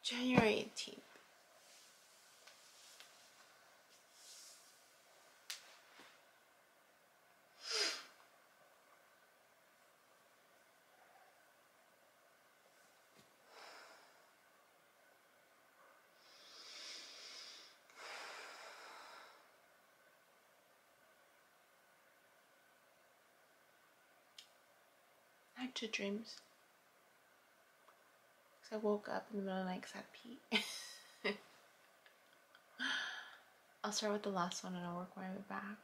January 18th. I had 2 dreams. I woke up in the middle of the night because I had to pee. I'll start with the last one and I'll work my way back.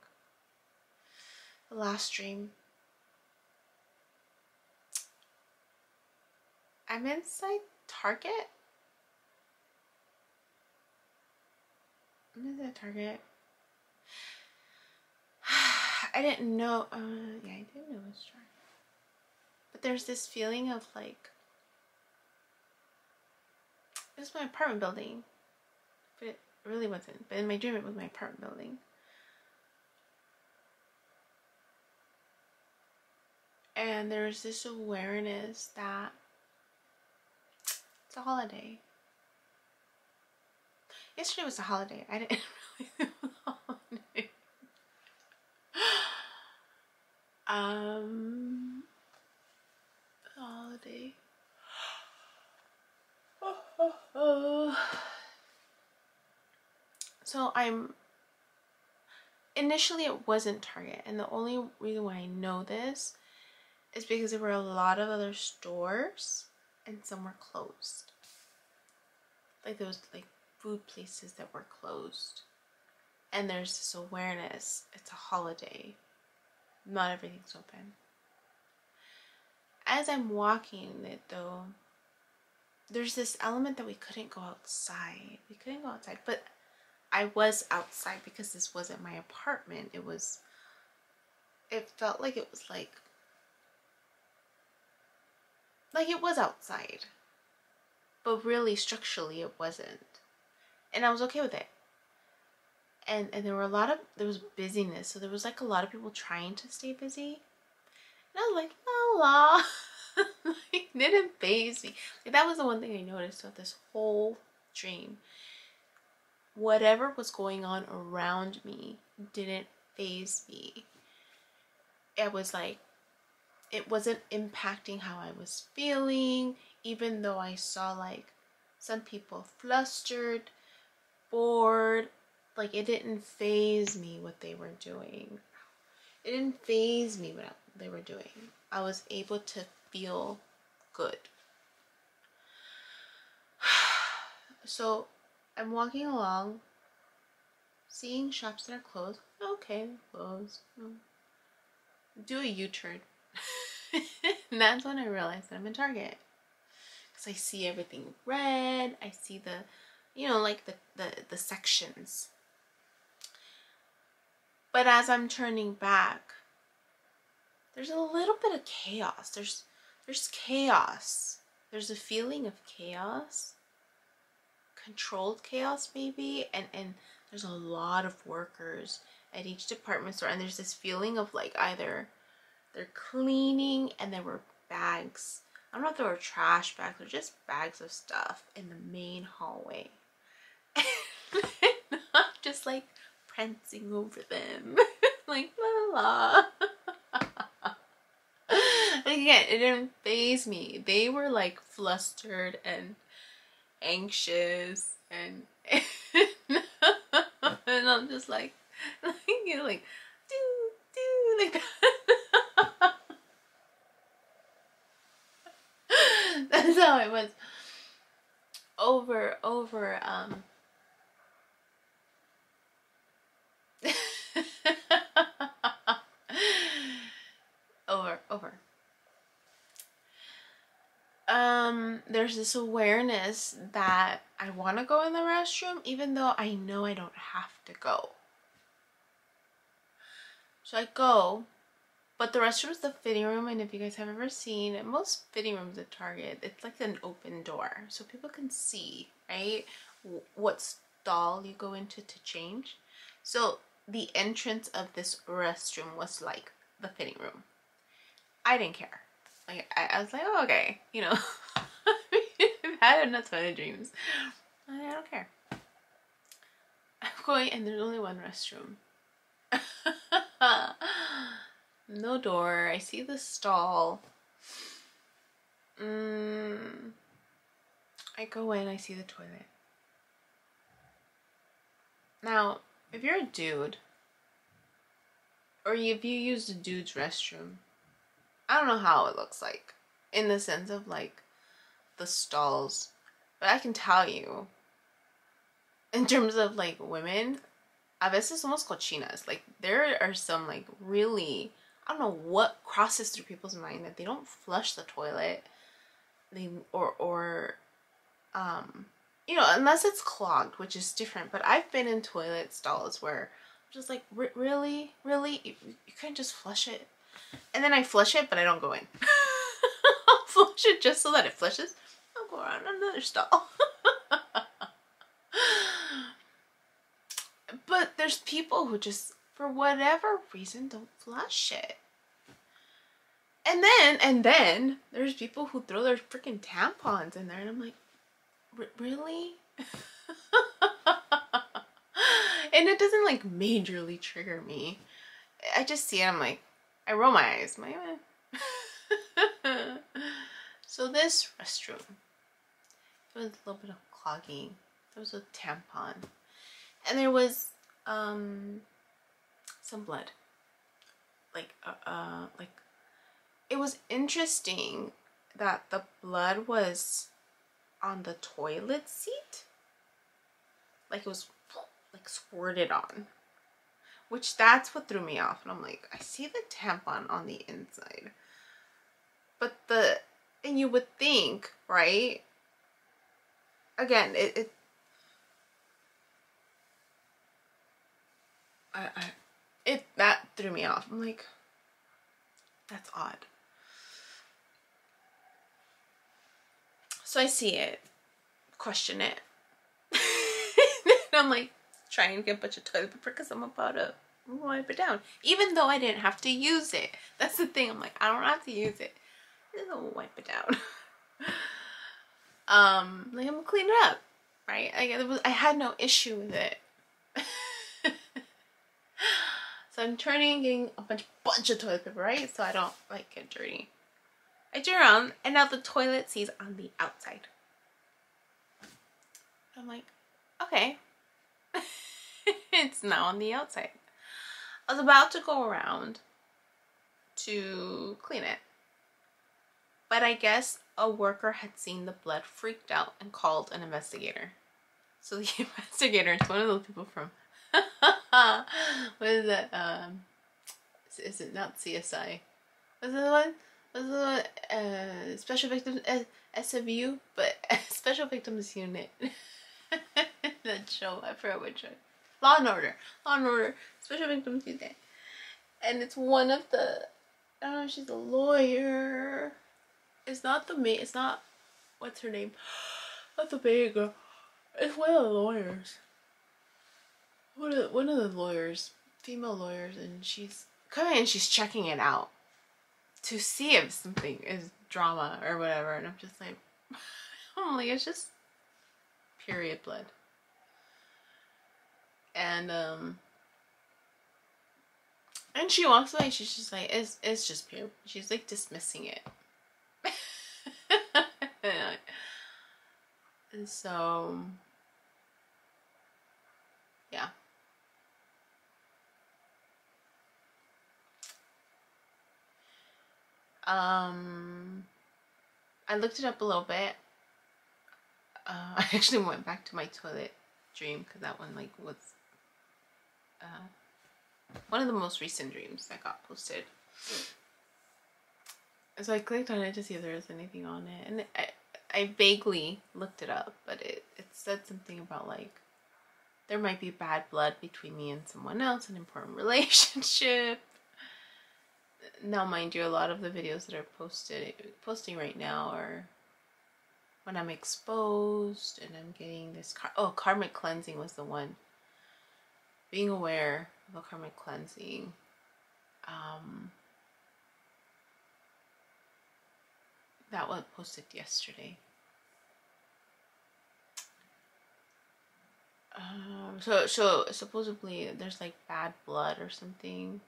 The last dream. I'm inside Target. I'm inside Target. I didn't know. Yeah, I didn't know it was Target. But there's this feeling of like, it was my apartment building, but it really wasn't. But in my dream, it was my apartment building. And there's this awareness that it's a holiday. Yesterday was a holiday. I didn't really know it was a holiday. Holiday. So initially it wasn't Target, and the only reason why I know this is because there were a lot of other stores and some were closed. Like there was like food places that were closed, and there's this awareness, it's a holiday, not everything's open. As I'm walking it though, there's this element that we couldn't go outside. We couldn't go outside, but I was outside because this wasn't my apartment. It felt like it was like it was outside, but really structurally it wasn't. And I was okay with it. And there was busyness. So there was like a lot of people trying to stay busy. And I was like, la la. Like, didn't faze me. Like, that was the one thing I noticed throughout this whole dream. Whatever was going on around me didn't faze me. It was like, it wasn't impacting how I was feeling, even though I saw like some people flustered, bored. Like, it didn't faze me what they were doing. It didn't faze me what they were doing. I was able to feel good. So I'm walking along, seeing shops that are closed. Okay, closed. Do a U-turn. And that's when I realized that I'm in Target. Because I see everything red. I see the, you know, like the sections. But as I'm turning back, there's a little bit of chaos. There's chaos. There's a feeling of chaos. Controlled chaos maybe. And there's a lot of workers at each department store. And there's this feeling of like either they're cleaning and there were bags. I don't know if there were trash bags or just bags of stuff in the main hallway. And I'm just like prancing over them. Like la la. Again, it didn't faze me. They were like flustered and anxious and and I'm just like you know, like do like that. That's how it was. Over there's this awareness that I want to go in the restroom even though I know I don't have to go. So I go, but the restroom is the fitting room, and if you guys have ever seen most fitting rooms at Target, it's like an open door so people can see, right, what stall you go into to change. So the entrance of this restroom was like the fitting room. I didn't care. Like I was like, oh, okay, you know. had enough toilet dreams. I don't care. I'm going, and there's only one restroom. No door. I see the stall. I go in, I see the toilet. Now, if you're a dude, or if you use the dude's restroom, I don't know how it looks like, in the sense of like the stalls, but I can tell you, in terms of like women, a veces somos cochinas. Like there are some like really, I don't know what crosses through people's mind that they don't flush the toilet, or you know, unless it's clogged, which is different. But I've been in toilet stalls where I'm just like, really, you can't just flush it. And then I flush it, but I don't go in. I'll flush it just so that it flushes. I'll go around another stall. But there's people who just, for whatever reason, don't flush it. And then there's people who throw their freaking tampons in there, and I'm like, really? And it doesn't like majorly trigger me. I just see it, I'm like, I roll my eyes. I'm like, So this restroom, there was a little bit of clogging. There was a tampon. And there was some blood. Like it was interesting that the blood was on the toilet seat. Like it was like squirted on. Which that's what threw me off. And I'm like, I see the tampon on the inside. But and you would think, right? Again, that threw me off. I'm like, that's odd. So I see it, question it. And I'm like, trying to get a bunch of toilet paper because I'm about to wipe it down. Even though I didn't have to use it. That's the thing. I'm like, I don't have to use it. I'm gonna wipe it down. Like I'm gonna clean it up, right? I had no issue with it. So I'm getting a bunch of toilet paper, right? So I don't like get dirty. I turn around and now the toilet seat's on the outside. I'm like, okay. It's now on the outside. I was about to go around to clean it. But I guess a worker had seen the blood, freaked out, and called an investigator. So the investigator is one of those people from what is it? Is it not CSI? Was it the one? Was it the one? Special Victims SVU, but Special Victims Unit. That show, I forgot which one. Law and Order, Special Victims Unit, and it's one of the. I don't know if she's a lawyer. It's not the main. It's not. What's her name? Not the main girl. It's one of the lawyers. One of the lawyers, female lawyers, and she's coming and she's checking it out to see if something is drama or whatever. And I'm just like, it's just period blood. And she walks away. She's just like, it's just pure. She's like dismissing it. And so, yeah. I looked it up a little bit. I actually went back to my toilet dream because that one like was one of the most recent dreams that got posted. So I clicked on it to see if there was anything on it, and I vaguely looked it up, but it said something about like there might be bad blood between me and someone else, an important relationship. Now, mind you, a lot of the videos that are posting right now are when I'm exposed and I'm getting this karmic cleansing was the one. Being aware of a karmic cleansing. That one posted yesterday. So supposedly there's like bad blood or something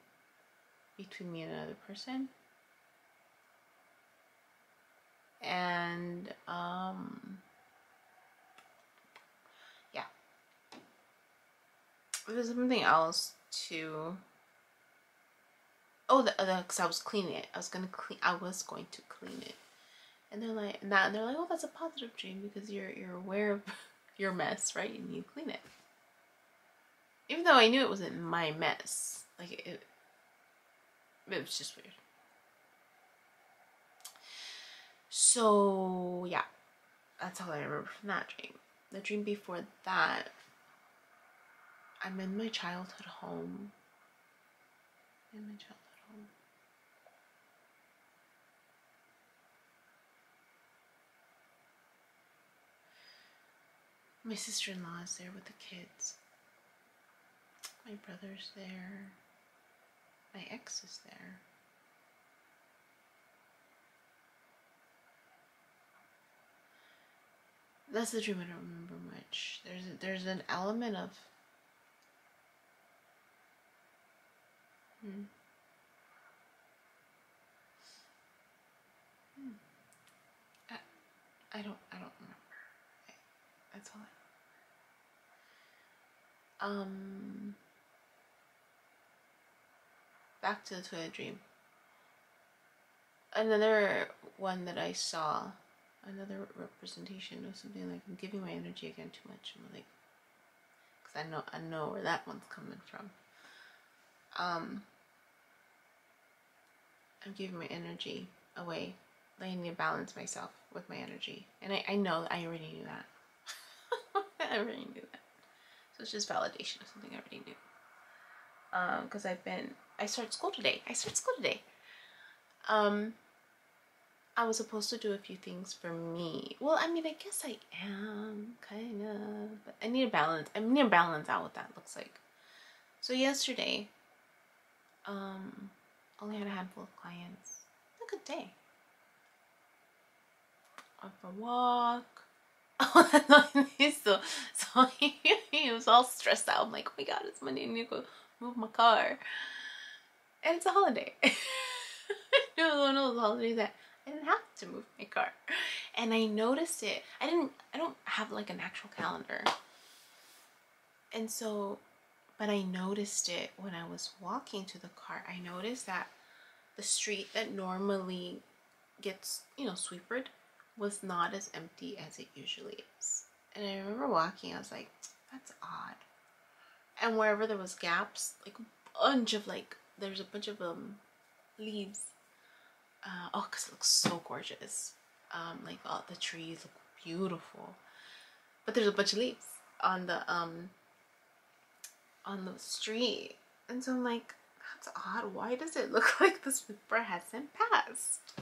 between me and another person. And yeah. There's something else too. Oh, because I was cleaning it. I was going to clean it. And they're like, oh, that's a positive dream because you're aware of your mess, right? And you clean it. Even though I knew it wasn't my mess. Like, it was just weird. So, yeah. That's all I remember from that dream. The dream before that, I'm in my childhood home. My sister-in-law is there with the kids. My brother's there. My ex is there. That's the dream I don't remember much. There's an element of I don't remember. That's all I back to the toilet dream. Another one that I saw, another representation of something like, I'm giving my energy again too much. I'm like, because I know where that one's coming from. I'm giving my energy away. I need to balance myself with my energy. And I know I already knew that. I already knew that. So it's just validation of something I already knew. Because I start school today. I was supposed to do a few things for me. Well, I mean, I guess I am, kind of. But I need to balance. I need to balance out what that looks like. So yesterday, only had a handful of clients. A good day. Went for a walk. So he was all stressed out. I'm like, oh my god, it's Monday. I need to go move my car. And it's a holiday. It was one of those holidays that I didn't have to move my car. And I noticed it. I don't have like an actual calendar. And so, but I noticed it when I was walking to the car. I noticed that the street that normally gets, sweepered was not as empty as it usually is. And I remember walking, I was like, that's odd. And wherever there was gaps, like there's a bunch of leaves. Because it looks so gorgeous. Like all the trees look beautiful. But there's a bunch of leaves on the street. And so I'm like, that's odd. Why does it look like the sweeper hasn't passed?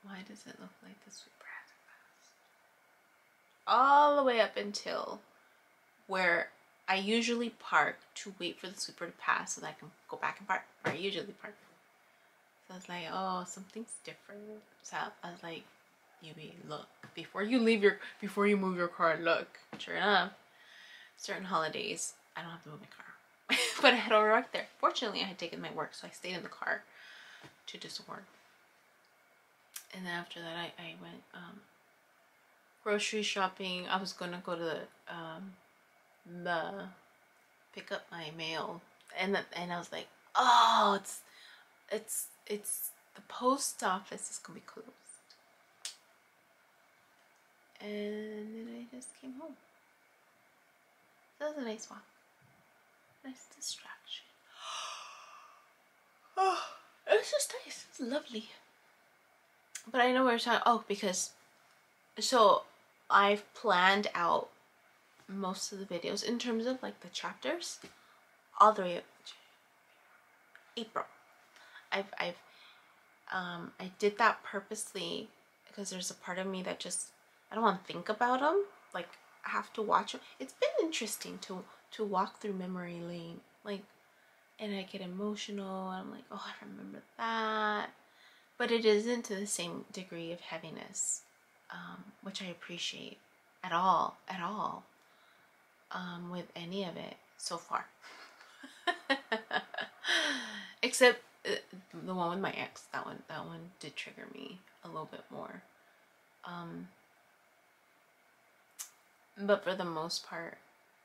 Why does it look like the sweeper hasn't passed? All the way up until where I usually park to wait for the sweeper to pass so that I can go back and park where I usually park. So I was like, oh, something's different. So I was like, Yubi, look, before you move your car, look. Sure enough, certain holidays, I don't have to move my car. But I had already worked there. Fortunately, I had taken my work, so I stayed in the car to do some work. And then after that, I went grocery shopping. I was gonna go to the pick up my mail, and I was like, oh, it's the post office is gonna be closed. And then I just came home. That was a nice walk. Nice distraction. Oh, it's just nice. It's lovely. But I know where it's at. Oh, because so I've planned out most of the videos in terms of like the chapters all the way up to April. I did that purposely because there's a part of me that just, I don't want to think about them. Like, I have to watch them. It's been interesting to walk through memory lane, like, and I get emotional and I'm like, oh, I remember that. But it isn't to the same degree of heaviness, which I appreciate at all. with any of it so far. Except the one with my ex. That one did trigger me a little bit more. But for the most part,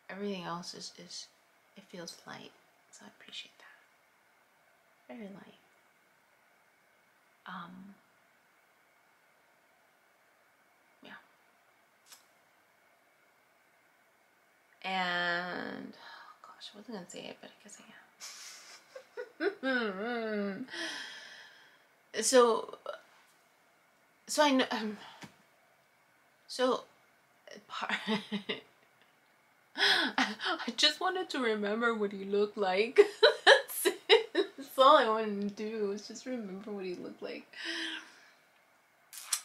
everything else is it feels light. So I appreciate that. Very light. Yeah. And oh gosh, I wasn't gonna say it, but I guess I am. So I know. So I just wanted to remember what he looked like. That's it. That's all I wanted to do, was just remember what he looked like.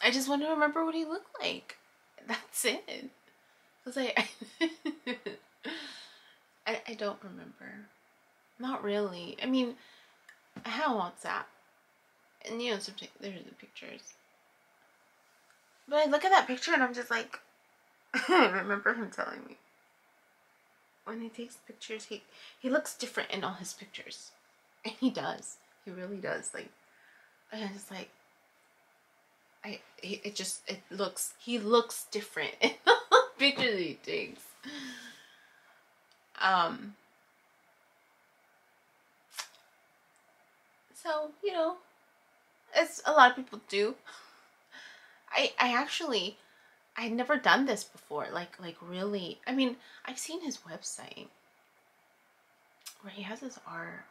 I just want to remember what he looked like. That's it. Because I don't remember. Not really. I mean, I have WhatsApp. And you know, there's the pictures. But I look at that picture and I'm just like, I remember him telling me. When he takes pictures, he looks different in all his pictures. And he does. He really does. Like, and I'm just like, he looks different in the pictures he takes. So, you know, as a lot of people do. I'd never done this before. Like really. I mean, I've seen his website where he has his art.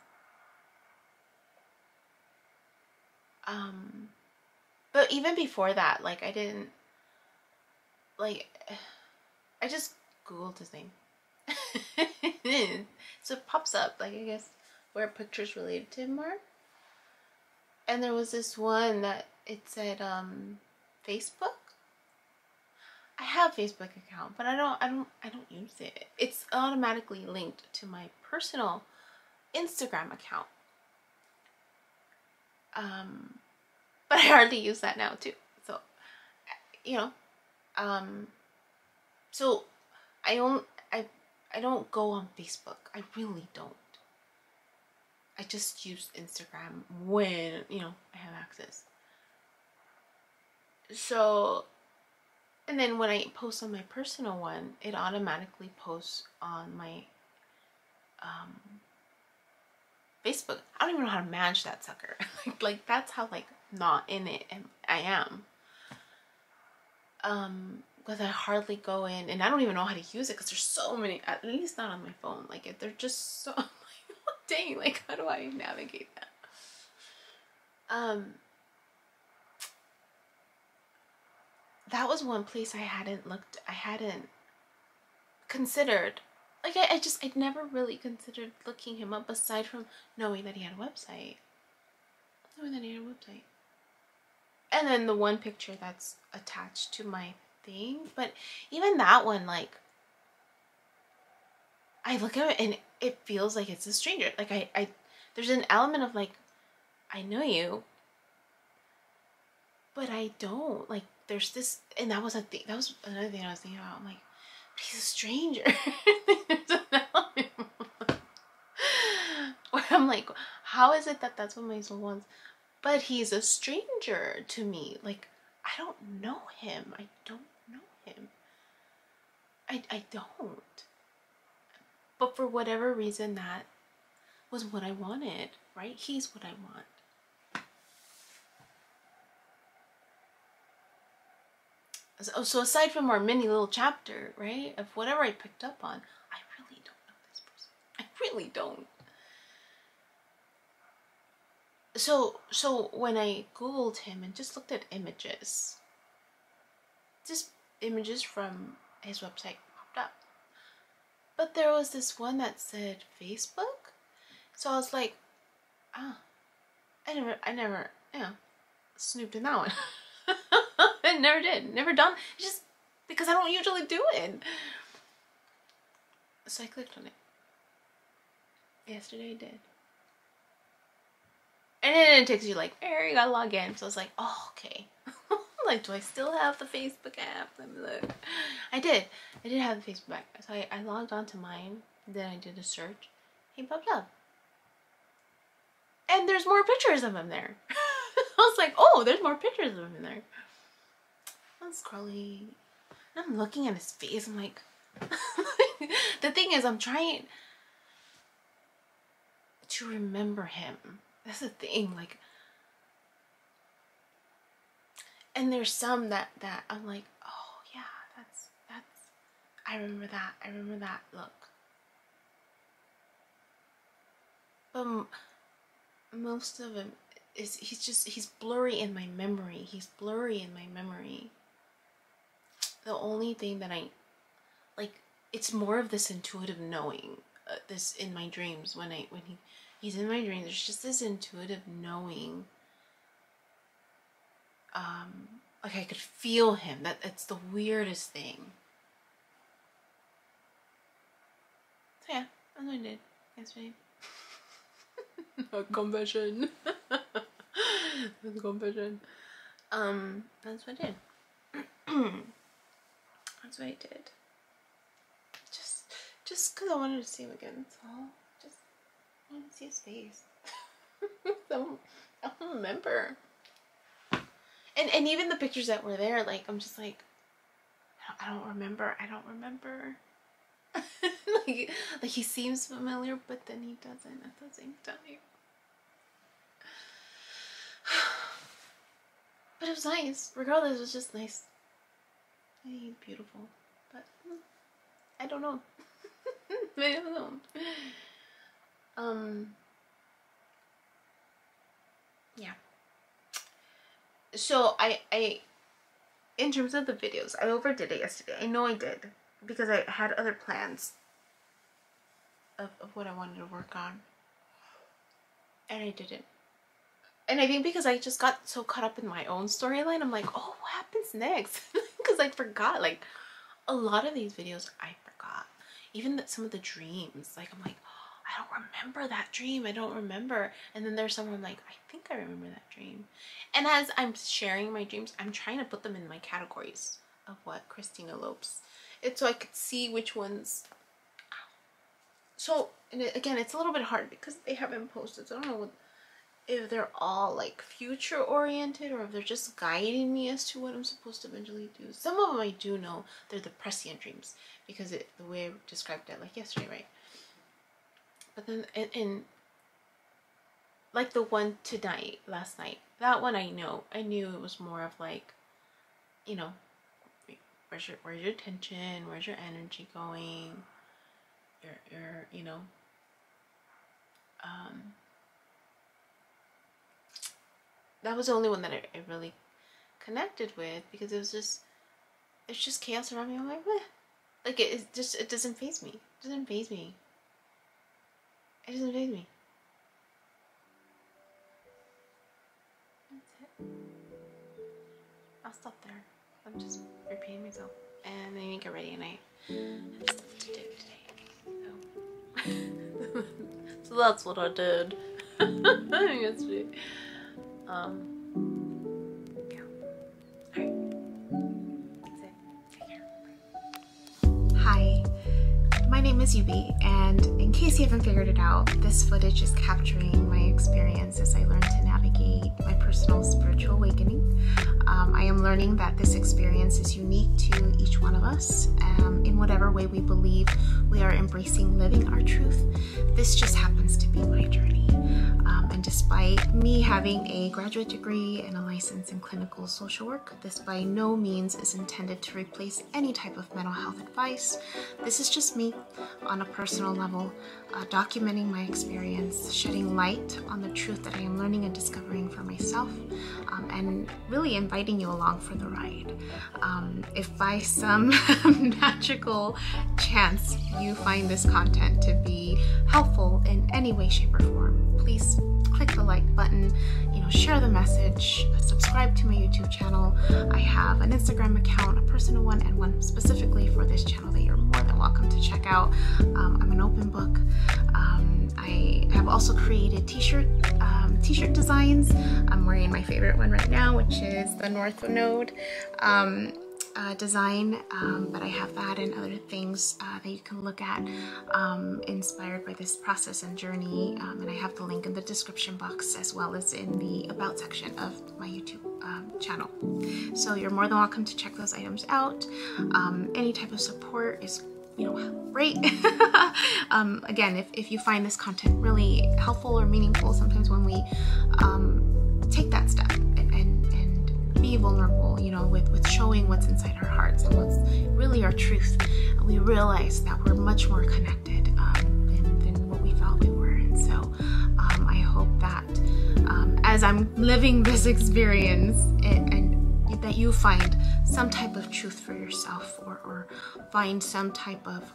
But even before that, like I just Googled his name. So it pops up, like, I guess, where pictures related to him are. And there was this one that it said, Facebook. I have a Facebook account, but I don't use it. It's automatically linked to my personal Instagram account. But I hardly use that now too. So, you know, so I don't go on Facebook. I really don't. I just use Instagram when, you know, I have access. So, and then when I post on my personal one, it automatically posts on my Facebook. I don't even know how to manage that sucker. like that's how like not in it I am. Because I hardly go in, and I don't even know how to use it because there's so many. At least not on my phone. Like they're just so. Dang, like how do I navigate that? That was one place I hadn't considered. Like I'd never really considered looking him up aside from knowing that he had a website. And then the one picture that's attached to my thing. But even that one, like, I look at it and it feels like it's a stranger. Like I there's an element of like, I know you, but I don't. Like there's this, and that was another thing I was thinking about. I'm like, but he's a stranger. There's an element where I'm like, how is it that that's what my soul wants? But he's a stranger to me. Like, I don't know him. I don't. But for whatever reason, that was what I wanted, right? He's what I want. So aside from our mini little chapter, right, of whatever I picked up on, I really don't know this person. I really don't. So when I Googled him and just looked at images, just images from his website popped up. But there was this one that said Facebook. So I was like, I never, snooped in that one. I never did. Never done. Just because I don't usually do it. So I clicked on it. Yesterday I did. And then it takes you like, you gotta log in. So I was like, oh, okay. Like, do I still have the Facebook app? Let me look. I did. I didn't have the Facebook back. So I logged on to mine, then I did a search. He popped up. And there's more pictures of him there. I was like, oh, there's more pictures of him in there. I'm scrolling. I'm looking at his face. I'm like, the thing is, I'm trying to remember him. That's the thing. Like, and there's some that I'm like, oh yeah, that's I remember that look. But most of him is he's blurry in my memory. The only thing that I like, it's more of this intuitive knowing, this in my dreams, when he's in my dreams, there's just this intuitive knowing. Like I could feel him. It's the weirdest thing. So yeah, that's what I did yesterday. A confession. That's a confession. That's what I did. That's what I did. Just because I wanted to see him again. That's all. Just wanted to see his face. I don't remember. And even the pictures that were there, like, I'm just like, I don't remember. like he seems familiar, but then he doesn't at the same time. But it was nice. Regardless, it was just nice. He's beautiful. But I don't know. I don't know. Yeah. So I in terms of the videos, I overdid it yesterday. I know I did, because I had other plans of what I wanted to work on, and I didn't. And I think because I just got so caught up in my own storyline, I'm like, oh, what happens next? Because I forgot, like, a lot of these videos I forgot. Even some of the dreams, like, I'm like, oh, I don't remember that dream. I don't remember. And then there's some where I'm like, I think I remember that dream. And as I'm sharing my dreams, I'm trying to put them in my categories of what Christina Lopes. It's so I could see which ones. So, and again, it's a little bit hard because they haven't posted. So I don't know if they're all like future oriented or if they're just guiding me as to what I'm supposed to eventually do. Some of them I do know they're the prescient dreams, because the way I described it, like yesterday, right? But then in like the one tonight, last night, that one I knew it was more of like, you know, where's your attention, where's your energy going, your you know, that was the only one that I really connected with, because it was just, it's just chaos around me. I'm like, what? Like, it doesn't faze me. It doesn't faze me. That's it. I'll stop there. I'm just repeating myself. And then you get ready, and I have stuff to do today. So that's what I did yesterday. Yeah. Alright. That's it. Take care. Hi. My name is Yubi, and in case you haven't figured it out, this footage is capturing my experience as I learn to navigate my personal spiritual awakening. I am learning that this experience is unique to each one of us. In whatever way we believe we are embracing living our truth, this just happens to be my journey. And despite me having a graduate degree and a license in clinical social work, this by no means is intended to replace any type of mental health advice. This is just me on a personal level, documenting my experience, shedding light on the truth that I am learning and discovering for myself, and really inviting you along for the ride. If by some magical chance you find this content to be helpful in any way, shape, or form, please click the like button, share the message, subscribe to my YouTube channel. I have an Instagram account, a personal one, and one specifically for this channel that you're more than welcome to check out. I'm an open book. I have also created t-shirt designs. I'm wearing my favorite one right now, which is the North Node. design, but I have that and other things that you can look at inspired by this process and journey, and I have the link in the description box as well as in the about section of my YouTube channel. So you're more than welcome to check those items out. Any type of support is great. Again, if you find this content really helpful or meaningful, sometimes when we take that step and be vulnerable, with showing what's inside our hearts and what's really our truth, we realize that we're much more connected than what we thought we were. And so I hope that as I'm living this experience and that you find some type of truth for yourself, or find some type of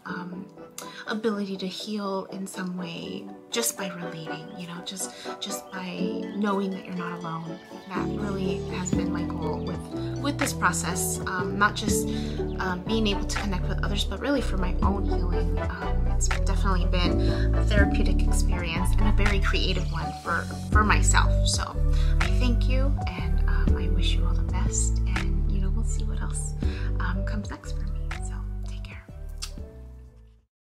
ability to heal in some way just by relating, just by knowing that you're not alone. That really has been my goal with this process, not just being able to connect with others, but really for my own healing. It's definitely been a therapeutic experience and a very creative one for myself. So I thank you, and I wish you all the